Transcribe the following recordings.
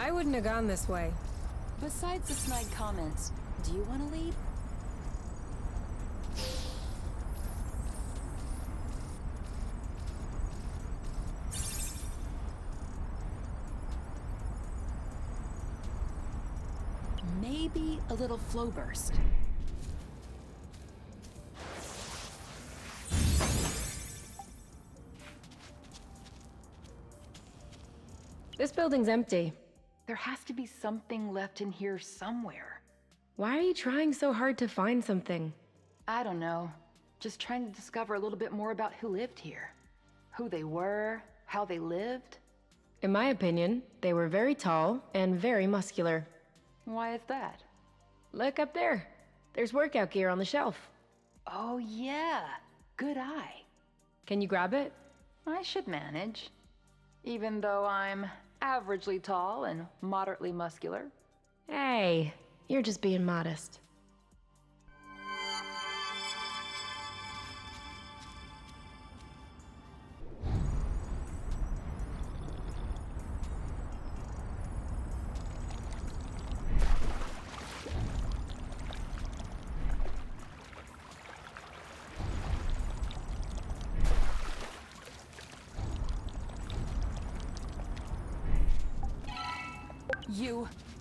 I wouldn't have gone this way. Besides the snide comments, do you want to lead? Maybe a little flow burst. This building's empty. There has to be something left in here somewhere. Why are you trying so hard to find something? I don't know. Just trying to discover a little bit more about who lived here. Who they were, how they lived. In my opinion, they were very tall and very muscular. Why is that? Look up there. There's workout gear on the shelf. Oh yeah, good eye. Can you grab it? I should manage. Even though I'm averagely tall and moderately muscular. Hey, you're just being modest.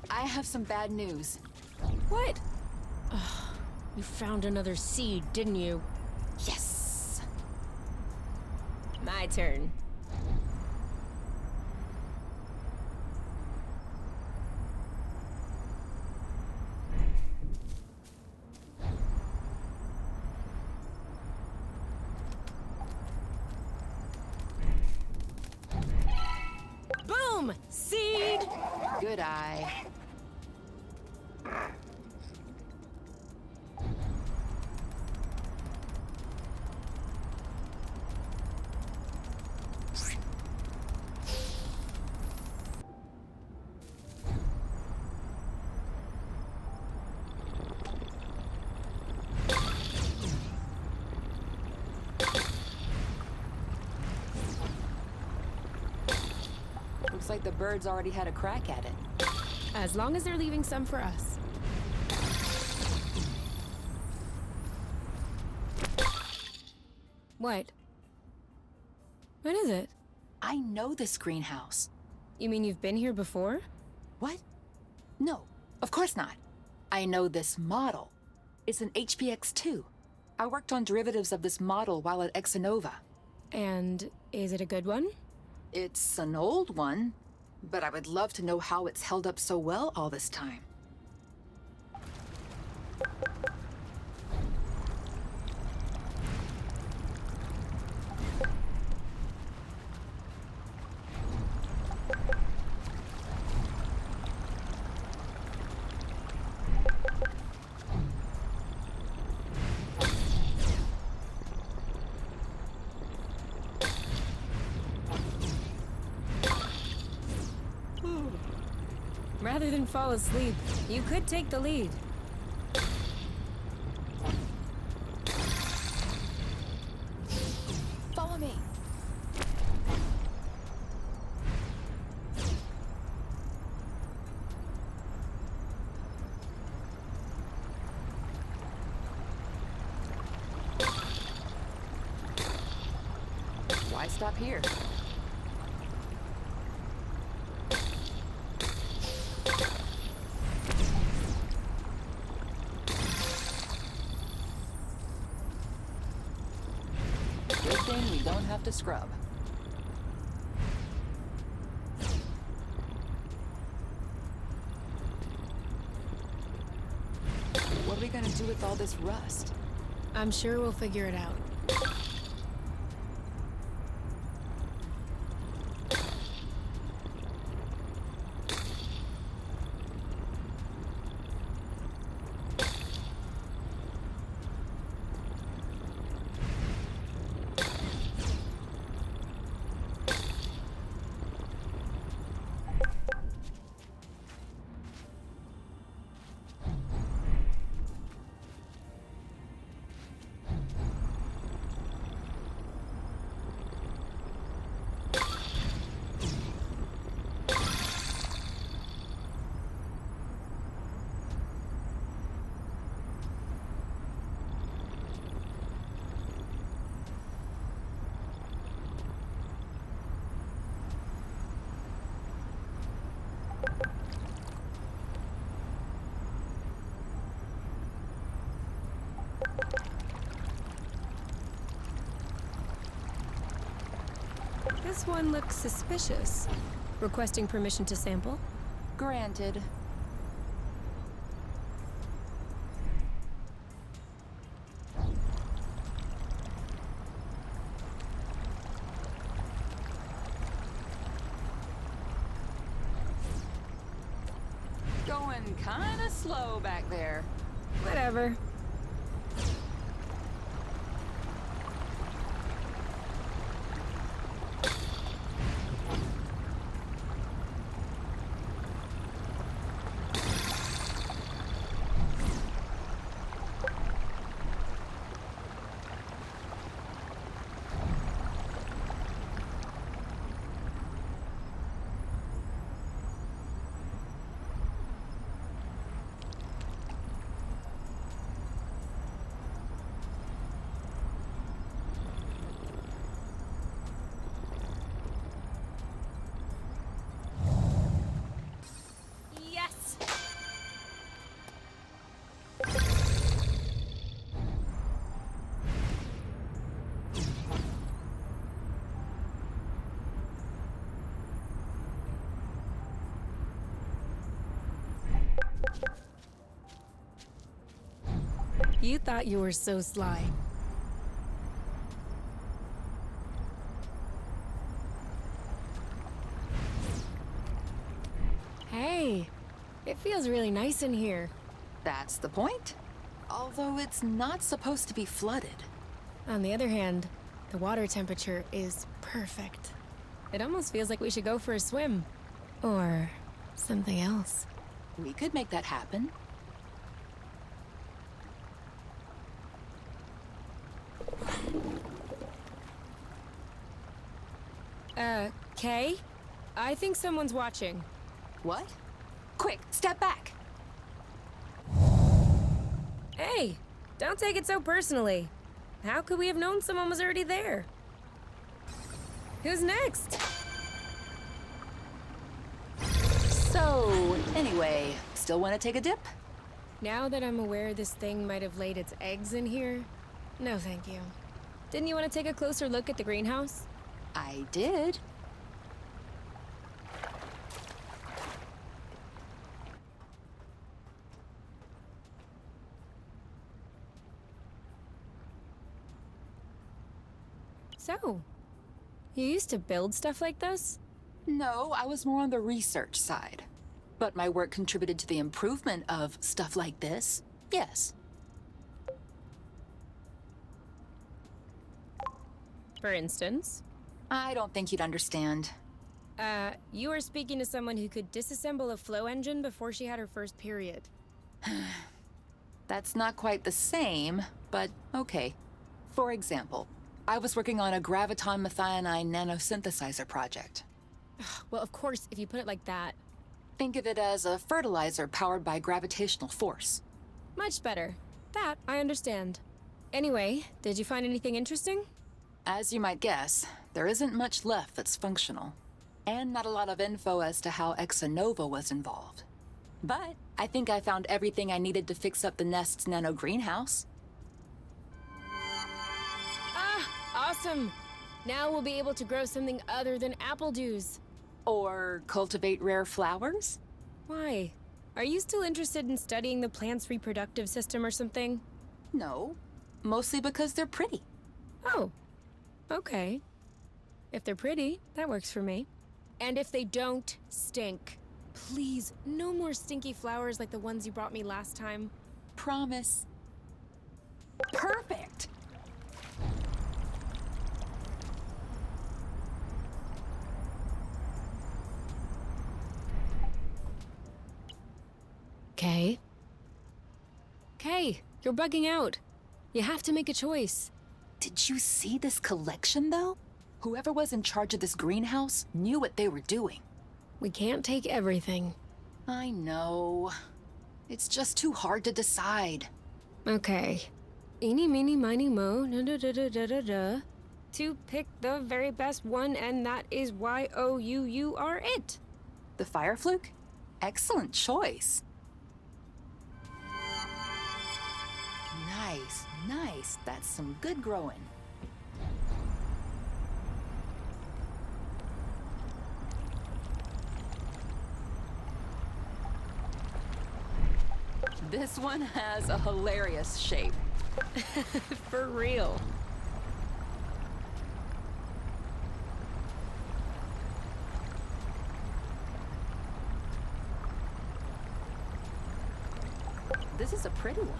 I have some bad news. What? Ugh, you found another seed, didn't you? Yes! My turn. Boom! Seed! Good eye. Looks like the birds already had a crack at it. As long as they're leaving some for us. What? What is it? I know this greenhouse. You mean you've been here before? What? No, of course not. I know this model. It's an HPX-2. I worked on derivatives of this model while at Exanova. And is it a good one? It's an old one, but I would love to know how it's held up so well all this time. Rather than fall asleep, you could take the lead. Follow me. Why stop here? Good thing we don't have to scrub. What are we gonna do with all this rust? I'm sure we'll figure it out. This one looks suspicious. Requesting permission to sample? Granted. Going kinda slow back there. Whatever. Yes! You thought you were so sly. Hey, it feels really nice in here. That's the point. Although it's not supposed to be flooded. On the other hand, the water temperature is perfect. It almost feels like we should go for a swim. Or something else. We could make that happen. Kay? I think someone's watching. What? Quick, step back! Hey, don't take it so personally. How could we have known someone was already there? Who's next? So, anyway, still want to take a dip? Now that I'm aware this thing might have laid its eggs in here, no thank you. Didn't you want to take a closer look at the greenhouse? I did. So, you used to build stuff like this? No, I was more on the research side. But my work contributed to the improvement of stuff like this. Yes. For instance? I don't think you'd understand. You were speaking to someone who could disassemble a flow engine before she had her first period. That's not quite the same, but okay. For example, I was working on a graviton methionine nanosynthesizer project. Well, of course, if you put it like that. Think of it as a fertilizer powered by gravitational force. Much better. That I understand. Anyway, did you find anything interesting? As you might guess, there isn't much left that's functional. And not a lot of info as to how Exanova was involved. But I think I found everything I needed to fix up the nest's nano greenhouse. Ah, awesome! Now we'll be able to grow something other than apple dews. Or cultivate rare flowers? Why? Are you still interested in studying the plant's reproductive system or something? No, mostly because they're pretty. Oh, okay. If they're pretty, that works for me. And if they don't stink. Please, no more stinky flowers like the ones you brought me last time. Promise. Perfect! Kay? Kay, you're bugging out. You have to make a choice. Did you see this collection, though? Whoever was in charge of this greenhouse knew what they were doing. We can't take everything. I know. It's just too hard to decide. Okay. Eeny, meeny, miny, mo, da-da-da-da-da-da. To pick the very best one, and that is you are it. The fire fluke? Excellent choice. Nice, nice. That's some good growing. This one has a hilarious shape. For real. This is a pretty one.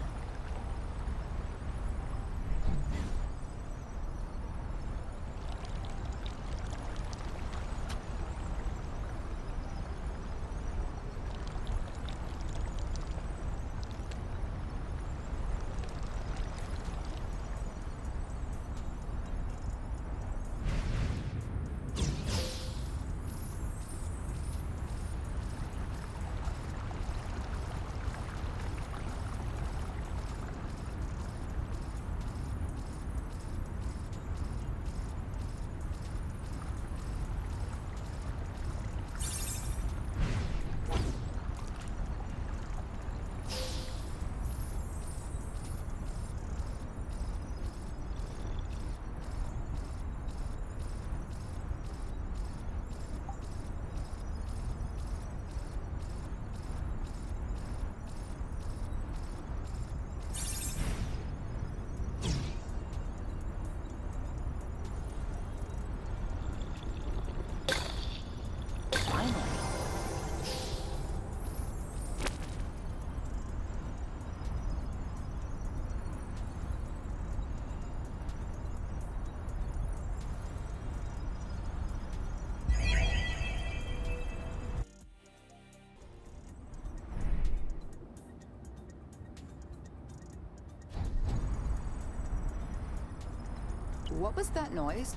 What was that noise?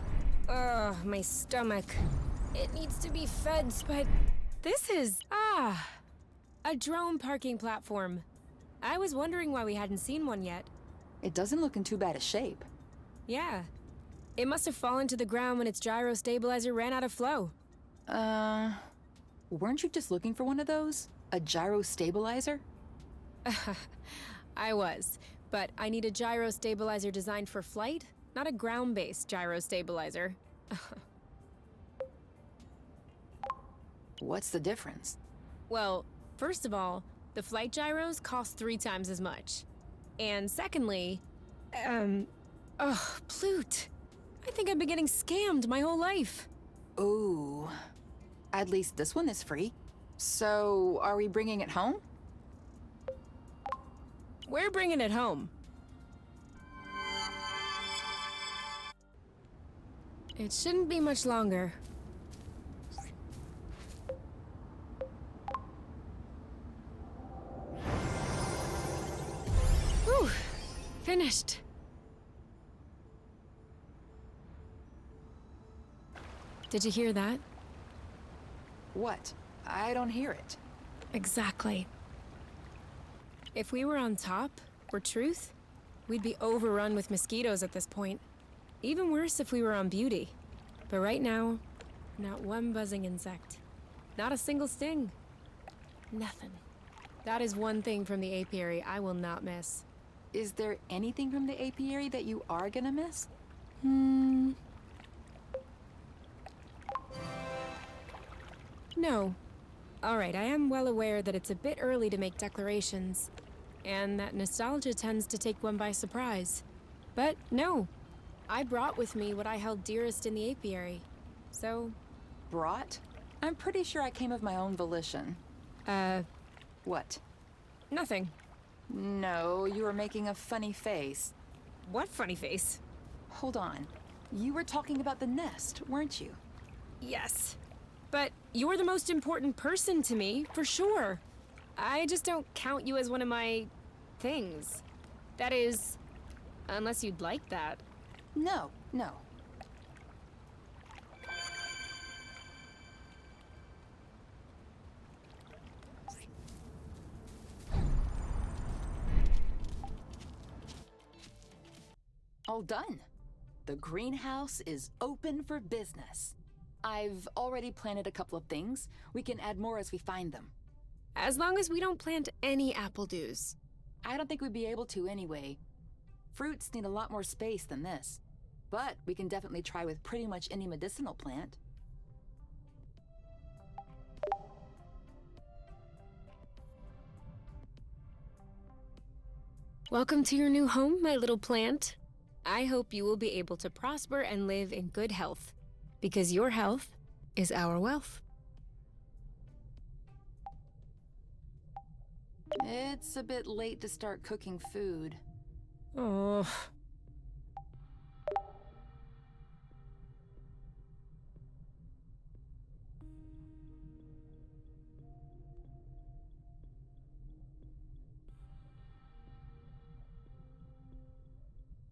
Ugh, my stomach. It needs to be fed, but this is, a drone parking platform. I was wondering why we hadn't seen one yet. It doesn't look in too bad a shape. Yeah. It must have fallen to the ground when its gyro stabilizer ran out of flow. Weren't you just looking for one of those? A gyro stabilizer? I was, but I need a gyro stabilizer designed for flight, not a ground-based gyro stabilizer. What's the difference? Well, first of all, the flight gyros cost 3 times as much. And secondly, Plute. I think I've been getting scammed my whole life. Ooh. At least this one is free. So, are we bringing it home? We're bringing it home. It shouldn't be much longer. Whew. Finished. Did you hear that? What? I don't hear it. Exactly. If we were on top, or Truth, we'd be overrun with mosquitoes at this point. Even worse if we were on Beauty. But right now, not one buzzing insect. Not a single sting. Nothing. That is one thing from the apiary I will not miss. Is there anything from the apiary that you are gonna miss? No. Alright, I am well aware that it's a bit early to make declarations, and that nostalgia tends to take one by surprise. But no. I brought with me what I held dearest in the apiary. So... Brought? I'm pretty sure I came of my own volition. What? Nothing. No, you were making a funny face. What funny face? Hold on. You were talking about the nest, weren't you? Yes. But you're the most important person to me, for sure. I just don't count you as one of my... things. That is... unless you'd like that. No, no. All done. The greenhouse is open for business. I've already planted a couple of things. We can add more as we find them. As long as we don't plant any apple dews. I don't think we'd be able to anyway. Fruits need a lot more space than this. But we can definitely try with pretty much any medicinal plant. Welcome to your new home, my little plant. I hope you will be able to prosper and live in good health, because your health is our wealth. It's a bit late to start cooking food. Oh.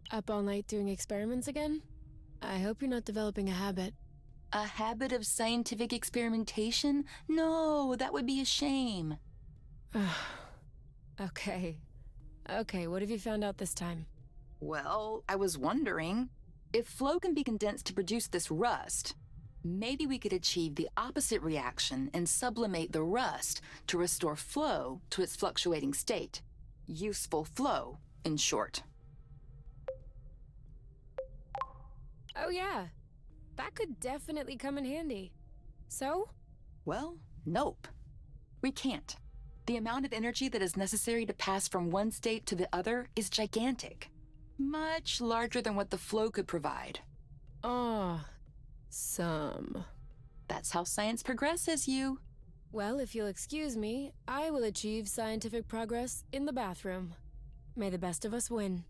Up all night doing experiments again? I hope you're not developing a habit. A habit of scientific experimentation? No, that would be a shame. Okay. Okay, what have you found out this time? Well, I was wondering, if flow can be condensed to produce this rust, maybe we could achieve the opposite reaction and sublimate the rust to restore flow to its fluctuating state. Useful flow, in short. Oh yeah, that could definitely come in handy. So? Well, nope. We can't. The amount of energy that is necessary to pass from one state to the other is gigantic. Much larger than what the flow could provide. Some. That's how science progresses, you. Well, if you'll excuse me, I will achieve scientific progress in the bathroom. May the best of us win.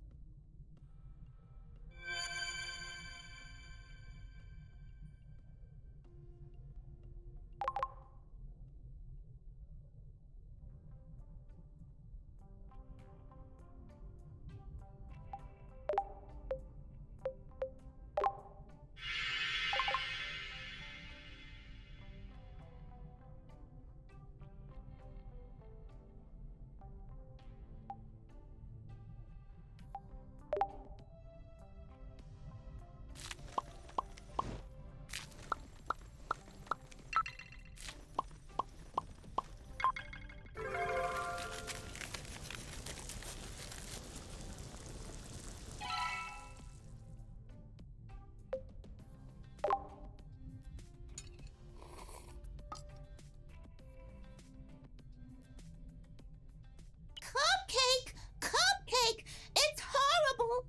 Cupcake! Cupcake! It's horrible!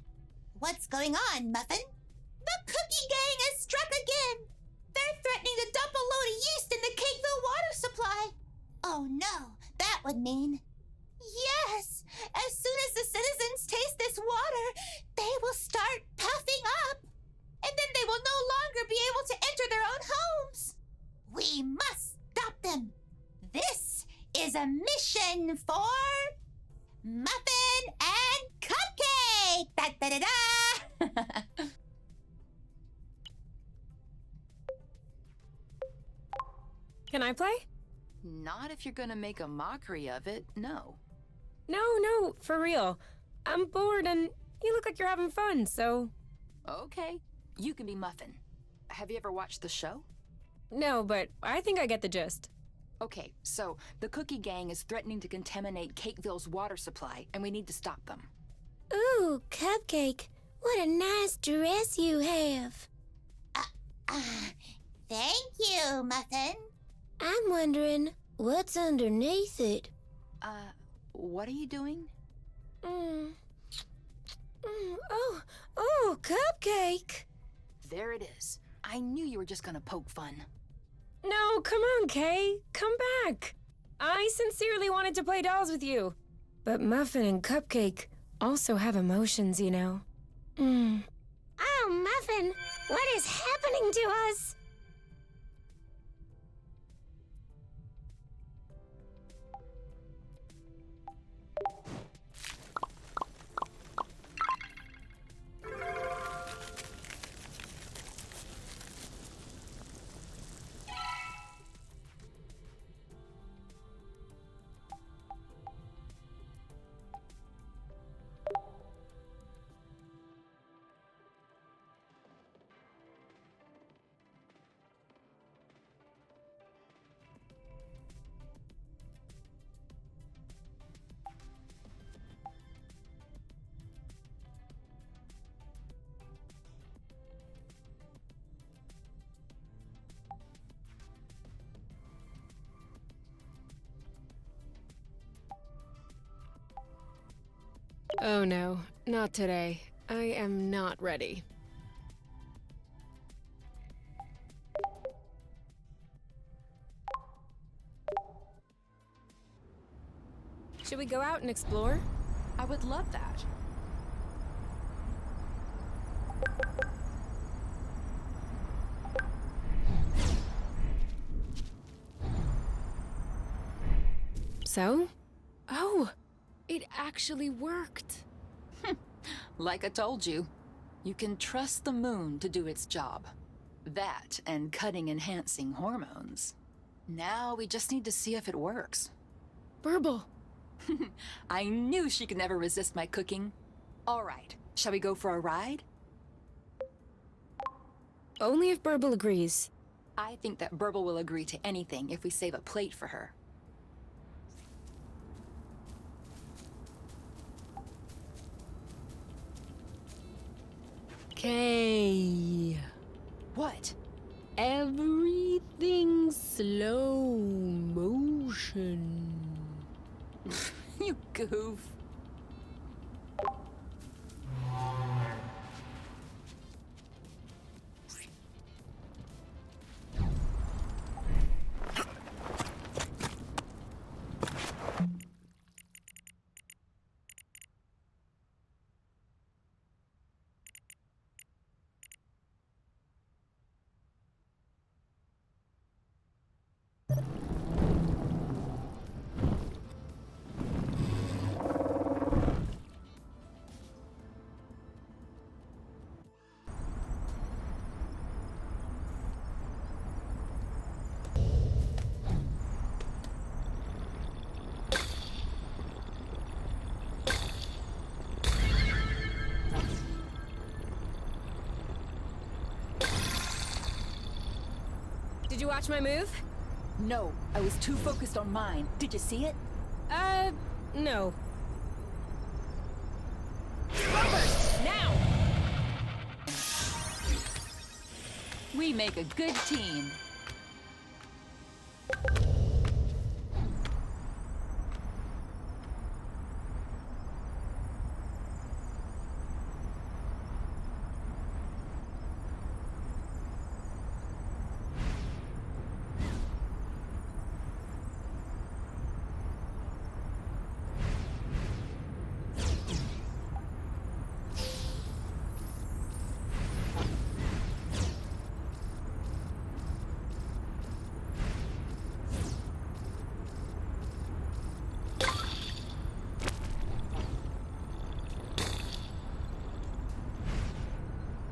What's going on, Muffin? The cookie gang has struck again! They're threatening to dump a load of yeast in the Cakeville water supply! Oh no, that would mean... Yes! As soon as the citizens taste this water, they will start puffing up! And then they will no longer be able to enter their own homes! We must stop them! This is a mission for... Muffin and Cupcake! Da da da da! Can I play? Not if you're gonna make a mockery of it, no. No, for real. I'm bored and you look like you're having fun, so... Okay, you can be Muffin. Have you ever watched the show? No, but I think I get the gist. Okay, so the cookie gang is threatening to contaminate Cakeville's water supply, and we need to stop them. Ooh, Cupcake, what a nice dress you have. Thank you, Muffin. I'm wondering what's underneath it. What are you doing? Oh, Cupcake. There it is. I knew you were just gonna poke fun. No, come on, Kay. Come back. I sincerely wanted to play dolls with you. But Muffin and Cupcake also have emotions, you know. Oh, Muffin, what is happening to us? Oh no, not today. I am not ready. Should we go out and explore? I would love that. So? Oh, it actually worked. Like I told you, you can trust the moon to do its job. That and cutting enhancing hormones. Now we just need to see if it works. Burble. I knew she could never resist my cooking. All right, shall we go for a ride? Only if Burble agrees. I think that Burble will agree to anything if we save a plate for her. Okay. What? Everything slow motion. You goof. Did you watch my move? No, I was too focused on mine. Did you see it? No. Starburst! Now! We make a good team.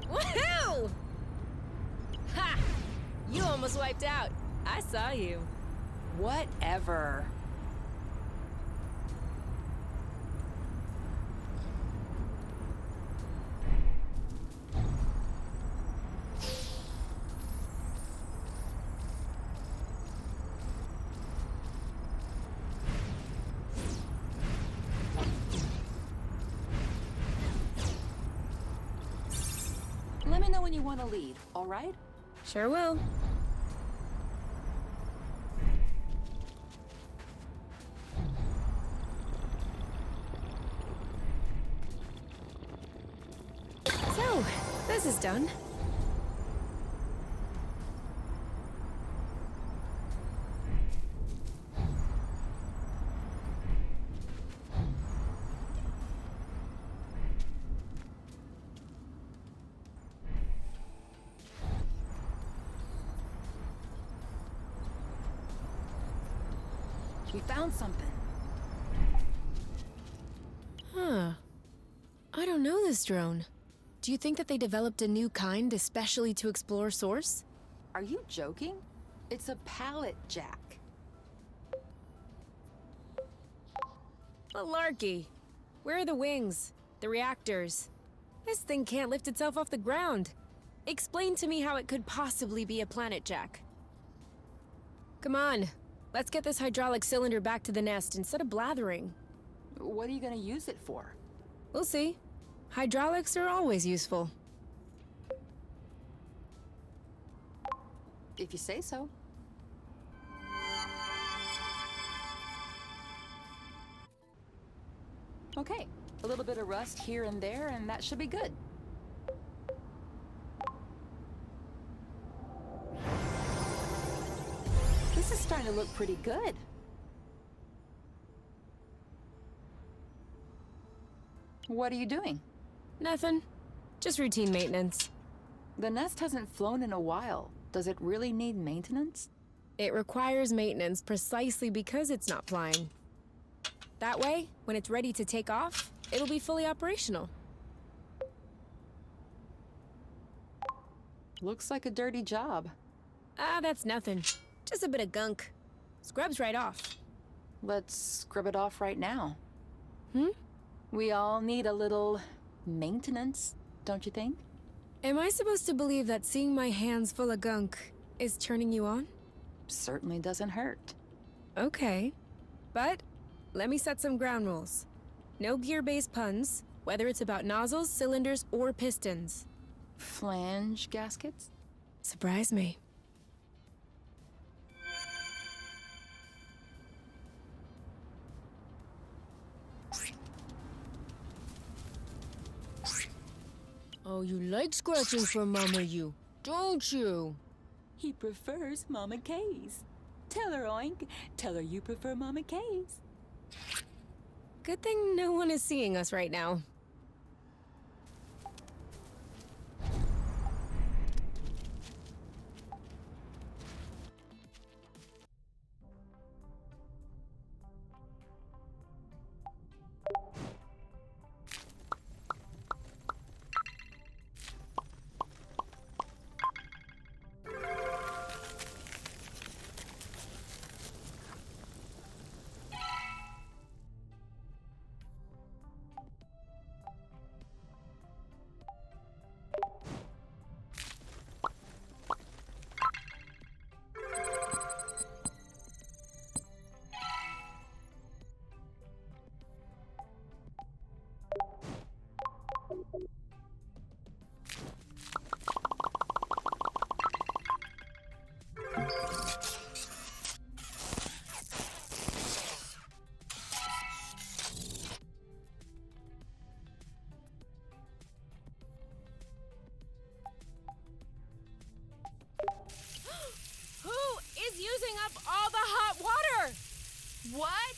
Woohoo! Ha! You almost wiped out. I saw you. Whatever. Let me know when you want to lead, all right? Sure will. So, this is done. We found something. Huh. I don't know this drone. Do you think that they developed a new kind especially to explore Source? Are you joking? It's a pallet jack. Malarkey. Where are the wings? The reactors? This thing can't lift itself off the ground. Explain to me how it could possibly be a planet jack. Come on. Let's get this hydraulic cylinder back to the nest instead of blathering. What are you gonna use it for? We'll see. Hydraulics are always useful. If you say so. Okay, A little bit of rust here and there, and that should be good. This is starting to look pretty good. What are you doing? Nothing. Just routine maintenance. The nest hasn't flown in a while. Does it really need maintenance? It requires maintenance precisely because it's not flying. That way, when it's ready to take off, it'll be fully operational. Looks like a dirty job. Ah, that's nothing. Just a bit of gunk. Scrubs right off. Let's scrub it off right now. Hmm? We all need a little maintenance, don't you think? Am I supposed to believe that seeing my hands full of gunk is turning you on? Certainly doesn't hurt. Okay. But let me set some ground rules. No gear-based puns, whether it's about nozzles, cylinders, or pistons. Flange gaskets? Surprise me. Oh, you like scratching for Mama you, don't you? He prefers Mama K's. Tell her, Oink. Tell her you prefer Mama K's. Good thing no one is seeing us right now. Using up all the hot water! What?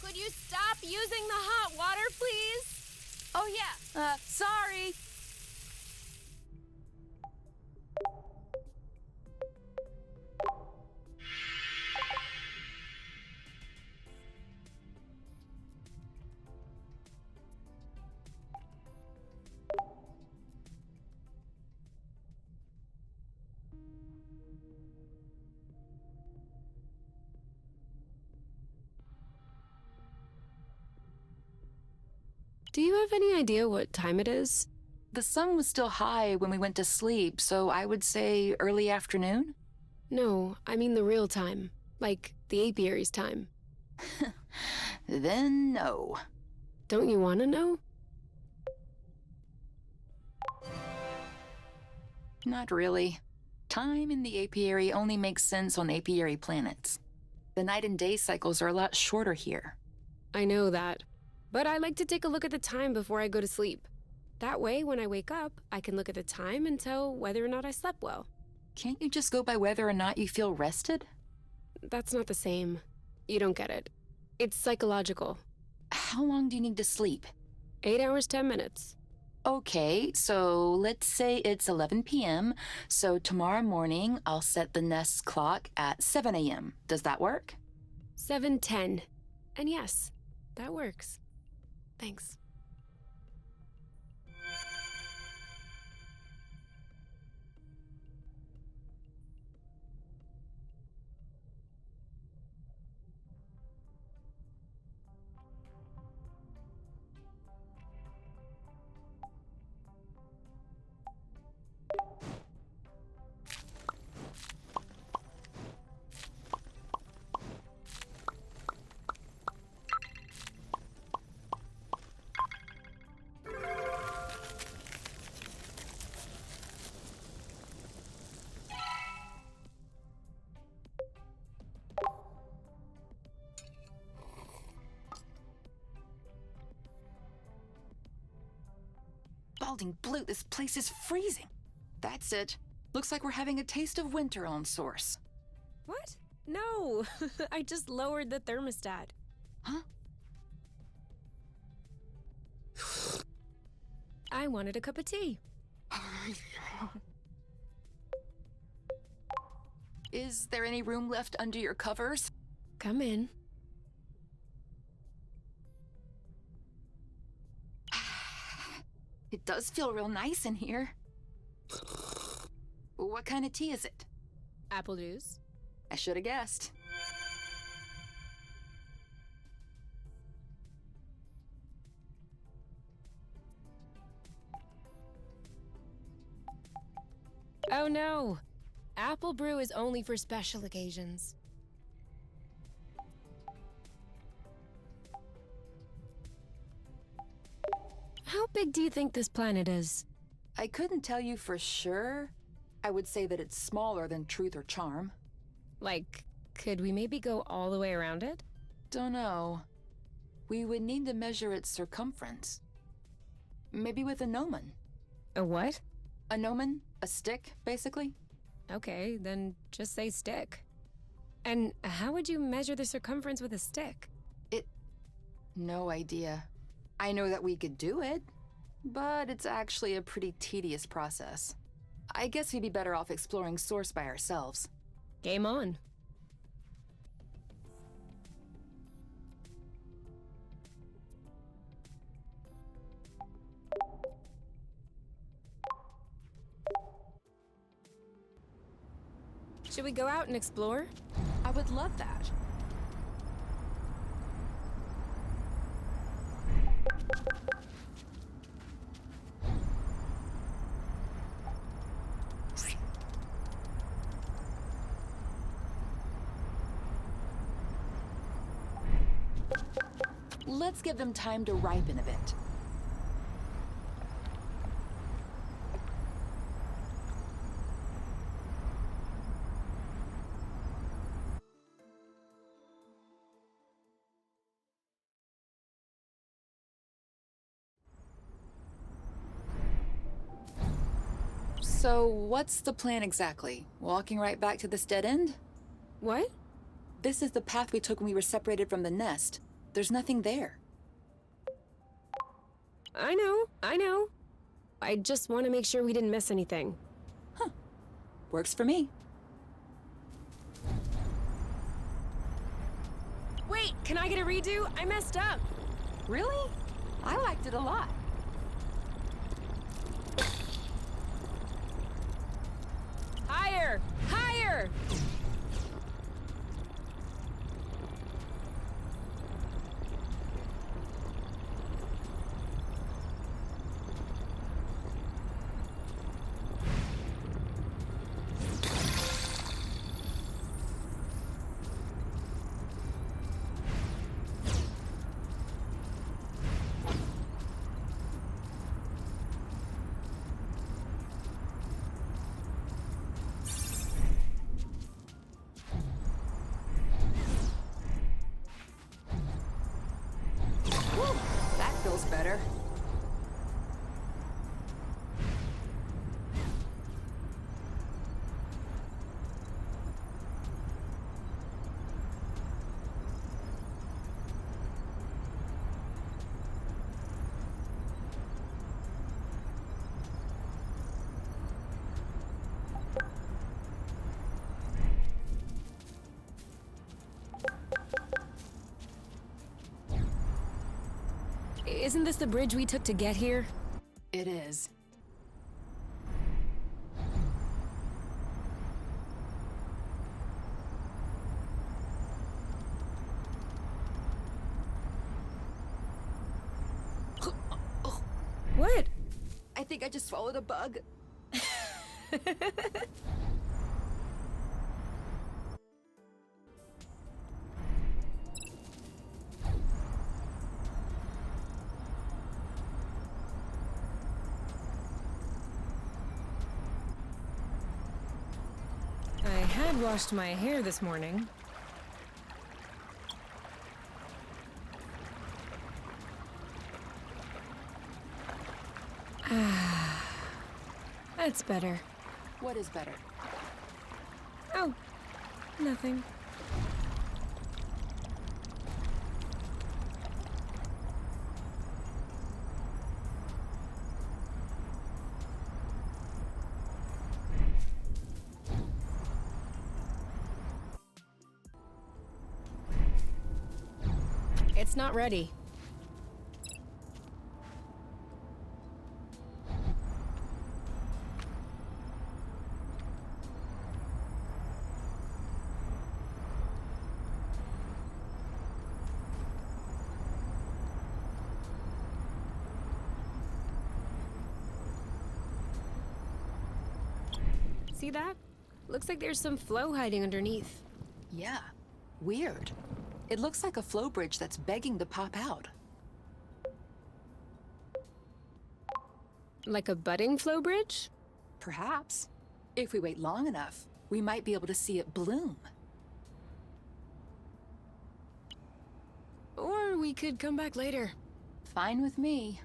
Could you stop using the hot water, please? Oh, yeah. Sorry. Do you have any idea what time it is? The sun was still high when we went to sleep, so I would say early afternoon. No, I mean the real time. Like the apiary's time. Then no. Don't you want to know? Not really. Time in the apiary only makes sense on apiary planets. The night and day cycles are a lot shorter here. I know that. But I like to take a look at the time before I go to sleep. That way, when I wake up, I can look at the time and tell whether or not I slept well. Can't you just go by whether or not you feel rested? That's not the same. You don't get it. It's psychological. How long do you need to sleep? 8 hours, 10 minutes. Okay, so let's say it's 11 p.m., so tomorrow morning I'll set the nest's clock at 7 a.m. Does that work? 7:10. And yes, that works. Thanks. Balding Blue, this place is freezing. That's it. Looks like we're having a taste of winter on Source. What? No, I just lowered the thermostat. Huh? I wanted a cup of tea. Is there any room left under your covers? Come in. It does feel real nice in here. What kind of tea is it? Apple juice. I should have guessed. Oh no! Apple brew is only for special occasions. How big do you think this planet is? I couldn't tell you for sure. I would say that it's smaller than Truth or Charm. Like, could we maybe go all the way around it? Don't know. We would need to measure its circumference. Maybe with a gnomon. A what? A gnomon? A stick, basically? Okay, then just say stick. And how would you measure the circumference with a stick? No idea. I know that we could do it, but it's actually a pretty tedious process. I guess we'd be better off exploring Source by ourselves. Game on. Should we go out and explore? I would love that. Let's give them time to ripen a bit. So, what's the plan exactly? Walking right back to this dead end? What? This is the path we took when we were separated from the nest. There's nothing there. I know. I just want to make sure we didn't miss anything. Works for me. Wait, can I get a redo? I messed up. Really? I liked it a lot. Higher! Higher! Whew, that feels better. Isn't this the bridge we took to get here? It is. What? I think I just swallowed a bug. I had washed my hair this morning. That's better. What is better? Oh, nothing. It's not ready. See that? Looks like there's some flow hiding underneath. Yeah, weird. It looks like a flow bridge that's begging to pop out. Like a budding flow bridge? Perhaps. If we wait long enough, we might be able to see it bloom. Or we could come back later. Fine with me.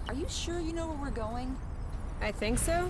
Are you sure you know where we're going? I think so.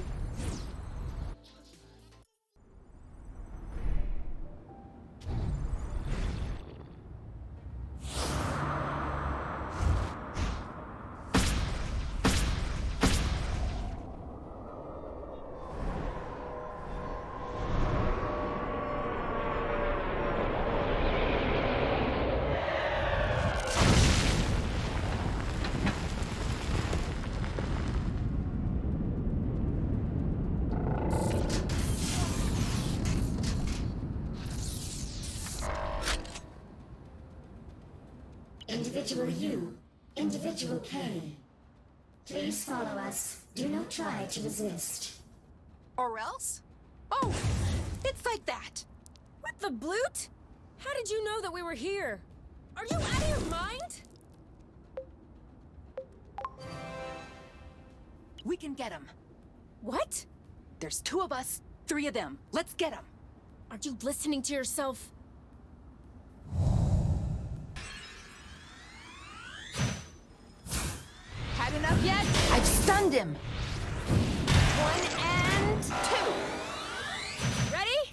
Individual U, Individual K. Please follow us. Do not try to resist. Or else? Oh, it's like that. What the bloot? How did you know that we were here? Are you out of your mind? We can get him. What? There's 2 of us, 3 of them. Let's get him. Are you listening to yourself? Had enough yet? I've stunned him. 1 and 2. Ready?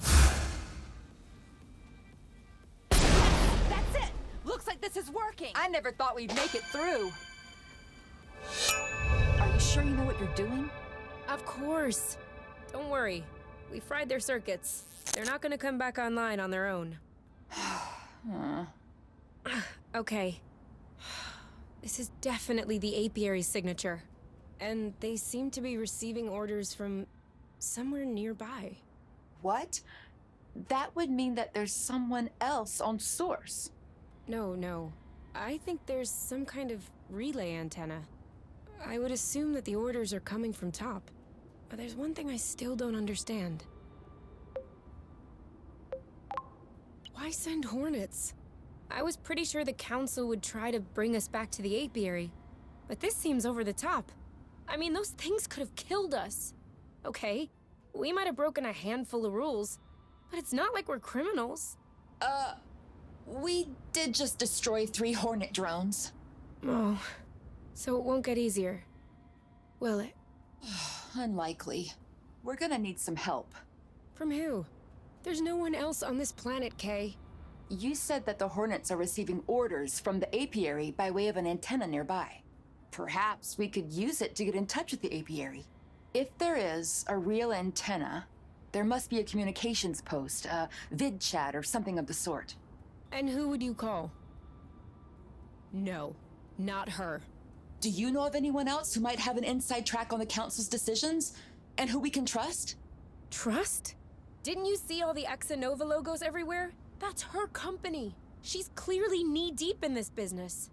That's it! Looks like this is working. I never thought we'd make it through. Are you sure you know what you're doing? Of course. Don't worry. We fried their circuits. They're not gonna come back online on their own. Okay. This is definitely the apiary's signature. And they seem to be receiving orders from somewhere nearby. What? That would mean that there's someone else on source. No. I think there's some kind of relay antenna. I would assume that the orders are coming from top. But there's one thing I still don't understand. Why send hornets? I was pretty sure the council would try to bring us back to the apiary. But this seems over the top. I mean, those things could have killed us. Okay, we might have broken a handful of rules, but it's not like we're criminals. We did just destroy 3 Hornet drones. Oh, so it won't get easier, will it? Unlikely. We're gonna need some help. From who? There's no one else on this planet, Kay. You said that the Hornets are receiving orders from the apiary by way of an antenna nearby. Perhaps we could use it to get in touch with the apiary. If there is a real antenna, there must be a communications post, a vid chat or something of the sort. And who would you call? No, not her. Do you know of anyone else who might have an inside track on the council's decisions? And who we can trust? Trust? Didn't you see all the Exanova logos everywhere? That's her company. She's clearly knee-deep in this business.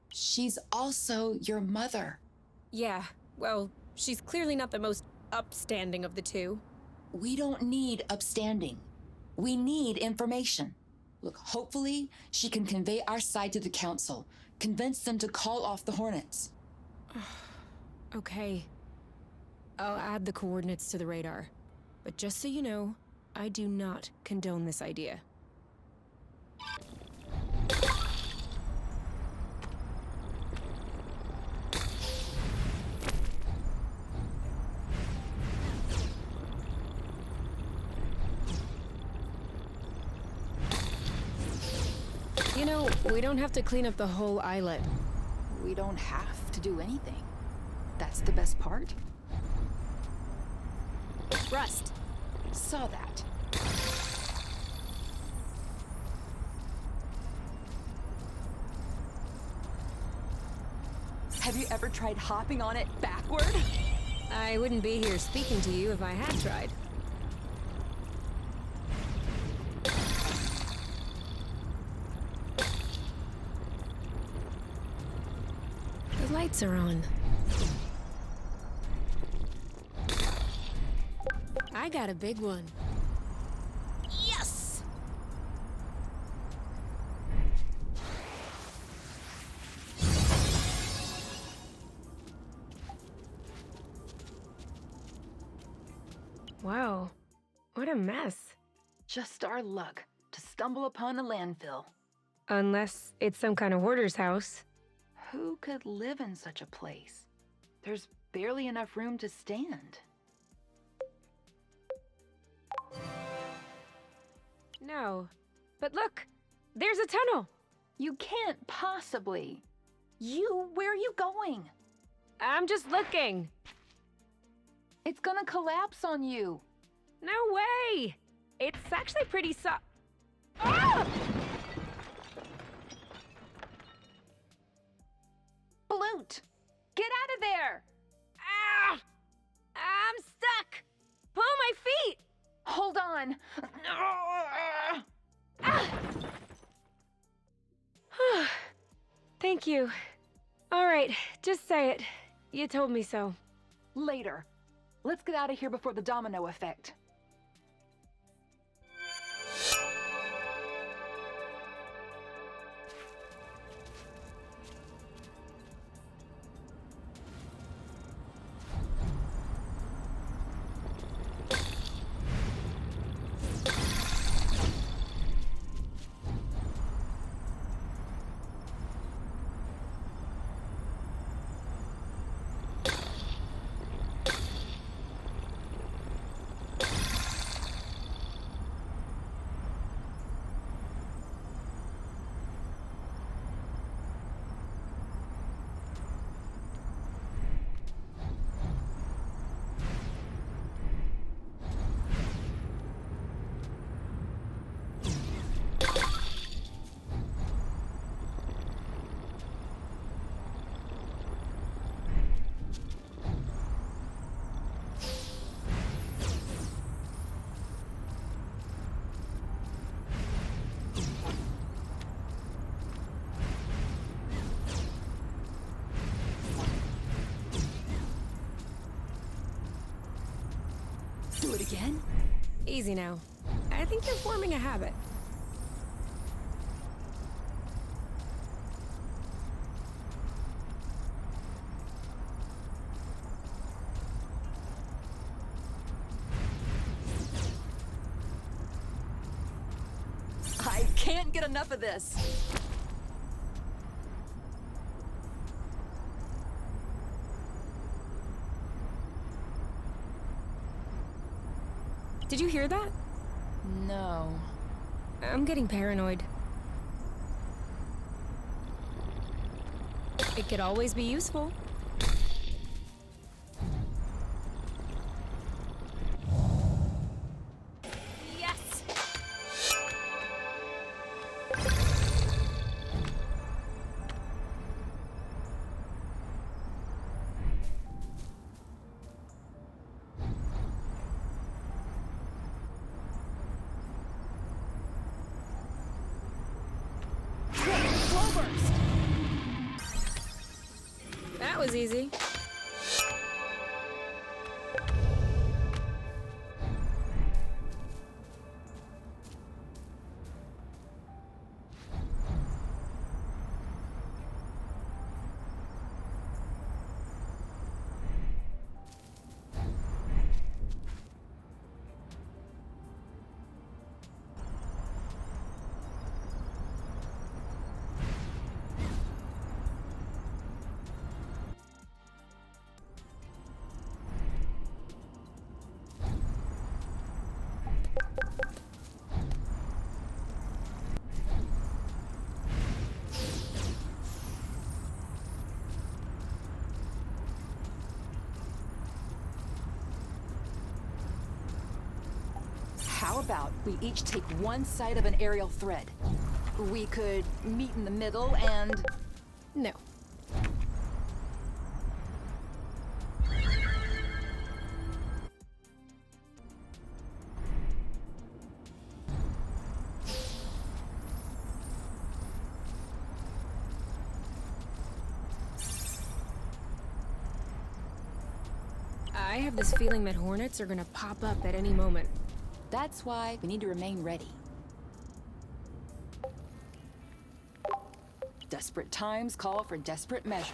She's also your mother. Yeah, well, she's clearly not the most upstanding of the two. We don't need upstanding. We need information. Look, hopefully she can convey our side to the council, convince them to call off the Hornets. Okay. I'll add the coordinates to the radar. But just so you know, I do not condone this idea. You know, we don't have to clean up the whole islet. We don't have to do anything. That's the best part. Rust! Saw that. Have you ever tried hopping on it backward? I wouldn't be here speaking to you if I had tried. The lights are on. I got a big one. Yes! Wow, what a mess. Just our luck to stumble upon a landfill. Unless it's some kind of hoarder's house. Who could live in such a place? There's barely enough room to stand. No, but look, there's a tunnel. You can't possibly. Where are you going? I'm just looking. It's gonna collapse on you. No way! It's actually pretty Ah! Bloot! Get out of there! Ah! I'm stuck! Pull my feet! Hold on. Thank you. All right, just say it. You told me so. Later. Let's get out of here before the domino effect. Do it again? Easy now. I think you're forming a habit. I can't get enough of this. Did you hear that? No. I'm getting paranoid. It could always be useful. Yes! That was easy. about we each take one side of an aerial thread? We could meet in the middle and... No. I have this feeling that hornets are gonna pop up at any moment. That's why we need to remain ready. Desperate times call for desperate measures.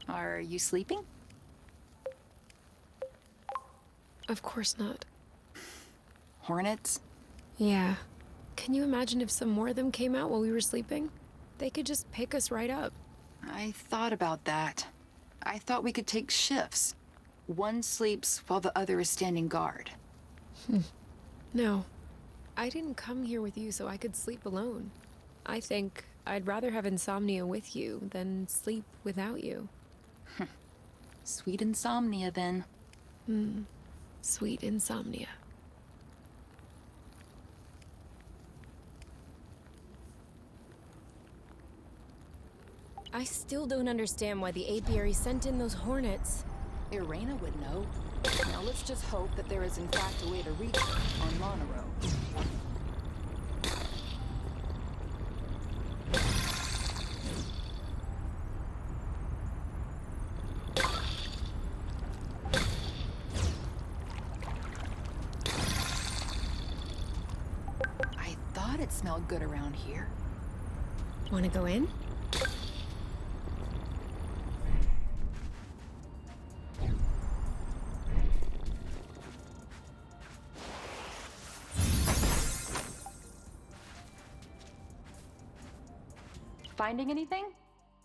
Are you sleeping? Of course not. Hornets? Yeah. Can you imagine if some more of them came out while we were sleeping? They could just pick us right up. I thought about that. I thought we could take shifts. One sleeps while the other is standing guard. No. I didn't come here with you so I could sleep alone. I think I'd rather have insomnia with you than sleep without you. Sweet insomnia, then. Sweet insomnia. I still don't understand why the apiary sent in those hornets. Irena would know. Now let's just hope that there is in fact a way to reach her on Monoro. I thought it smelled good around here. Wanna go in? Finding anything?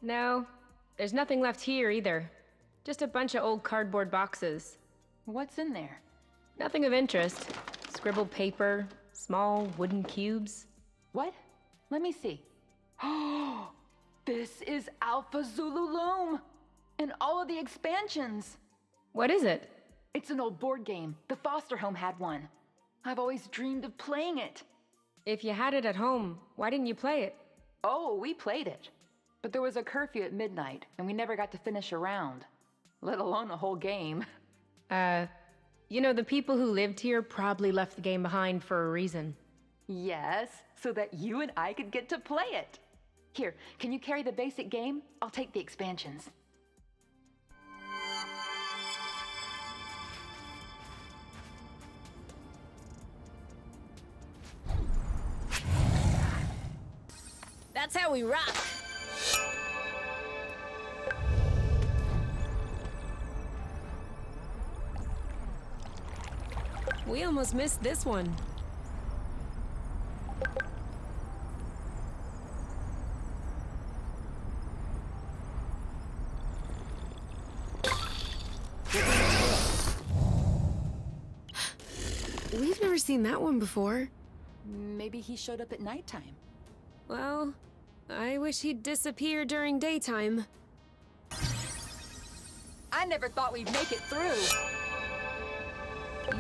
No. There's nothing left here either. Just a bunch of old cardboard boxes. What's in there? Nothing of interest. Scribbled paper, small wooden cubes. What? Let me see. Oh, this is Alpha Zulu Loom! And all of the expansions! What is it? It's an old board game. The foster home had one. I've always dreamed of playing it. If you had it at home, why didn't you play it? Oh, we played it. But there was a curfew at midnight, and we never got to finish a round. Let alone a whole game. You know, the people who lived here probably left the game behind for a reason. Yes, so that you and I could get to play it. Here, can you carry the basic game? I'll take the expansions. That's how we rock! We almost missed this one. We've never seen that one before. Maybe he showed up at nighttime. Well, I wish he'd disappear during daytime. I never thought we'd make it through.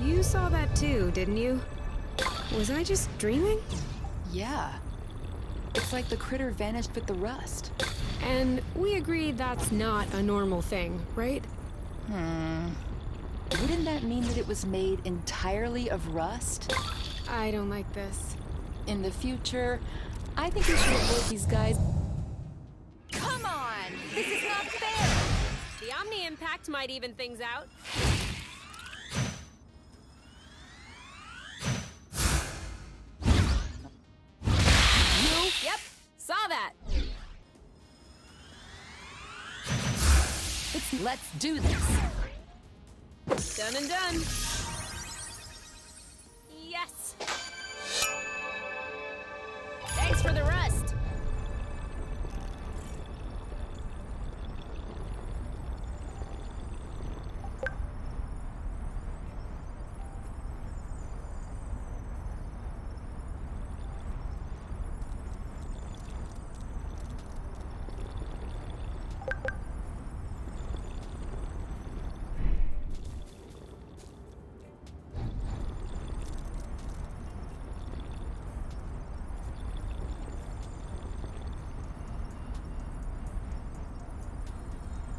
You saw that too, didn't you? Was I just dreaming? Yeah. It's like the critter vanished with the rust. And we agreed that's not a normal thing, right? Wouldn't that mean that it was made entirely of rust? I don't like this. In the future, I think we should avoid these guys. Come on! This is not fair! The Omni Impact might even things out. Yep, saw that. Let's do this. Done and done. Yes! Thanks for the rust.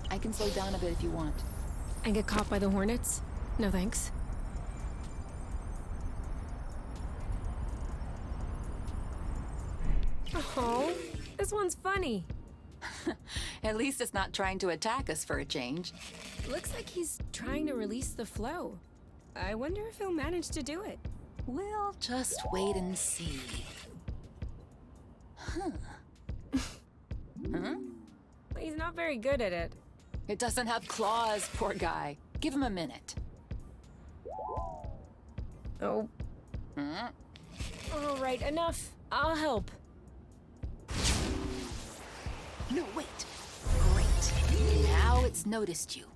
I can slow down a bit if you want. And get caught by the hornets? No thanks. Oh, this one's funny. At least it's not trying to attack us for a change. Looks like he's trying to release the flow. I wonder if he'll manage to do it. We'll just wait and see. Huh? He's not very good at it. It doesn't have claws, poor guy. Give him a minute. Oh. All right, enough. I'll help. No, wait. Great. Now it's noticed you.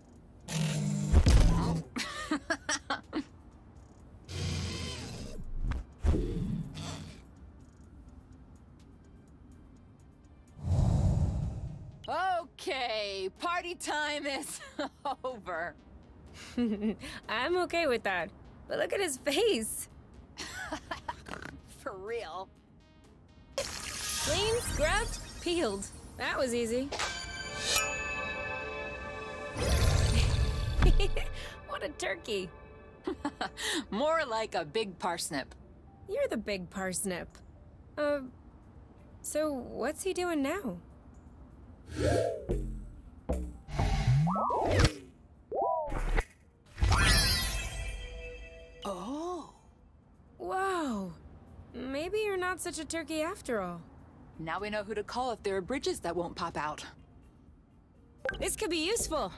Okay, party time is over. I'm okay with that. But look at his face. For real. Clean, scrubbed, peeled. That was easy. What a turkey. More like a big parsnip. You're the big parsnip. So what's he doing now? Oh. Whoa. Maybe you're not such a turkey after all. Now we know who to call if there are bridges that won't pop out. This could be useful.